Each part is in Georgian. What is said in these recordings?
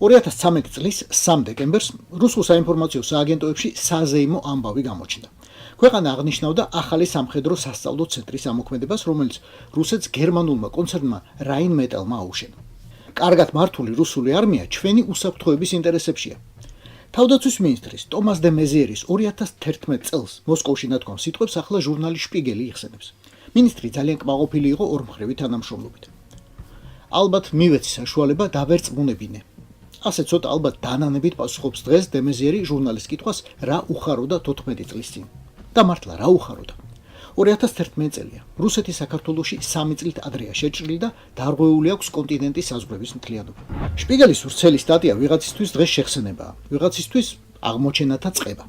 2013 წლის 3 დეკემბერს რუსულ საინფორმაციო სააგენტოებში საზეიმო ამბავი გამოჩნდა. ქვეყანა აღნიშნავდა ახალი სამხედრო სასწავლო ცენტრის ამოქმედებას, რომელიც რუსეთს გერმანულმა კონცერნმა Rheinmetall-მა აუშენა. კარგად მართული რუსული არმია ჩვენი უსაფრთხოების ინტერესებშია. თავდაცვის მინისტრის ტომას დე მეზიერის 2011 წელს მოსკოვში ნათქვამ სიტყვებს ახლა ჟურნალი შპიგელი იხსენებს. მინისტრი ძალიან კმაყოფილი იყო ორმხრივი თანამშრომლობით. ალბათ მივეცი საშუალება დავერწმუნებინე. ასე ცოტა ალბათ დანანებით პასუხობს დღეს დე მეზიერი ჟურნალის კითხვას, რა უხაროდა 14 წლის წინ. და მართლა რა უხაროდა? 2011 წელია. რუსეთი საქართველოში 3 წლით ადრეა შეჭრილი და დარღვეული აქვს კონტინენტის საზღვრების მთლიანობა. შპიგელის ვრცელი სტატია ვიღაცისთვის დღეს შეხსენებაა, ვიღაცისთვის აღმოჩენათა წყება.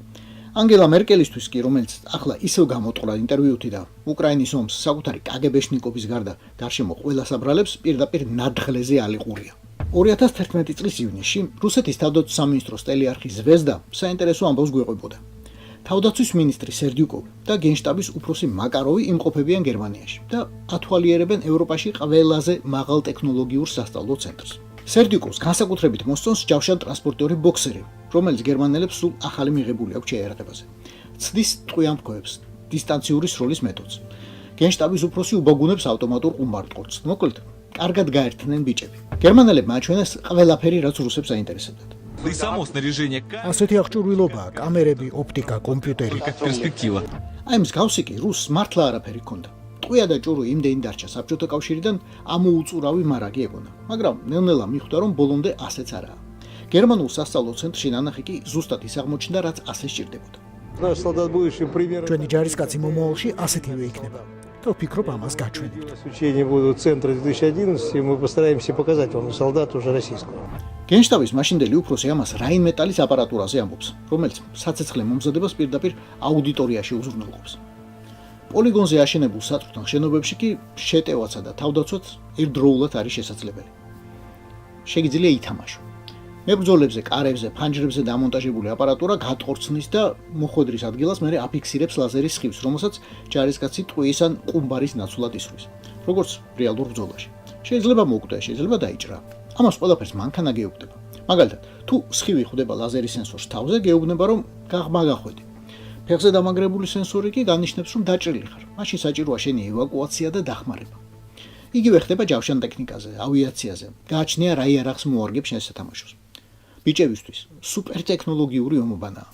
ანგელა მერკელისთვის კი, რომელიც ახლა ისევ გამოტყვრა ინტერვიუთი და უკრაინის ომს საკუთარი კაგებეშნიკობის გარდა გარშემო ყველას აბრალებს, პირდაპირ ნადღლეზე ალიყურია. 2011 წლის ივნისში რუსეთის თავდაცვის სამინისტროს ტელეარხი ზვეზდა საინტერესო ამბავს გვეყვებოდა. თავდაცვის მინისტრი სერდიუკოვი და გენშტაბის უფროსი მაკაროვი იმყოფებიან გერმანიაში და ათვალიერებენ ევროპაში ყველაზე მაღალ ტექნოლოგიურ სასწავლო ცენტრს. სერდიუკოვს განსაკუთრებით მოსწონს ჯავშან ტრანსპორტიორი ბოქსერი, რომელიც გერმანელებს სულ ახალი მიღებული აქვს შეიარაღებაზე. ცდის ტყვიამთქოებს, დისტანციური სროლის მეთოდს. გენშტაბის უფროსი უბაგუნებს ავტომატურ ყუმბარდყორცს. მოკლედ, კარგად გაერთნენ ბიჭები. გერმანელებმა აჩვენეს ყველაფერი, რაც რუსებს აინტერესებდათ. ასეთი აღჭურვილობაა, კამერები, ოპტიკა, კომპიუტერი. Перспектива. აი მსგავსი კი რუსს მართლა არაფერი ჰქონდა. ტყვია და ჭურვი იმდენი დარჩა საბჭოთა კავშირიდან ამოუწურავი მარაგი ეგონა, მაგრამ ნელ-ნელა მიხვდა, რომ ბოლომდე ასეც არაა. გერმანულ სასწავლო ცენტრში ნანახი კი ზუსტად ის აღმოჩნდა, რაც ასე სჭირდებოდა. ჩვენი ჯარისკაცი მომავალში ასეთივე იქნება. და ვფიქრობ ამას გაჩვენებთ. Учения будут центра 2011, и мы постараемся показать вам солдата уже российского. გენშტაბის მაშინდელი უფროსი ამას Rheinmetall-ის აპარატურაზე ამბობს, რომელიც საცეცხლე მომზადებას პირდაპირ აუდიტორიაში უზრუნველყოფს. პოლიგონზე აშენებულ საწვრთნელ შენობებში კი შეტევაცა და თავდაცვაც ერთდროულად არის შესაძლებელი. შეგიძლია ითამაშო. მებრძოლებზე, კარებზე, ფანჯრებზე დამონტაჟებული აპარატურა გატყორცნის და მოხვედრის ადგილას მერე აფიქსირებს ლაზერის სხივს, რომელსაც ჯარისკაცი ტყუის ან ყუმბარის ნაცვლად ისვრის, როგორც რეალურ ბრძოლაში. შეიძლება მოკვდა, შეიძლება დაიჭრა. ამას ყველაფერს მანქანა გეუბნება. მაგალითად, თუ სხივი ხვდება ლაზერის სენსორს თავზე, გეუბნება, რომ გაღმა გახვედი. ფეხზე დამაგრებული სენსორი კი განიშნებს, რომ დაჭრილი ხარ. მაშინ საჭიროა შენი ევაკუაცია და დახმარება. იგივე ხდება ჯავშან ტექნიკაზე, ავიაციაზე. გააჩნია რა იარაღს მოარგებს შენ სათამაშოს. ბიჭებისთვის სუპერთექნოლოგიური ომობანაა.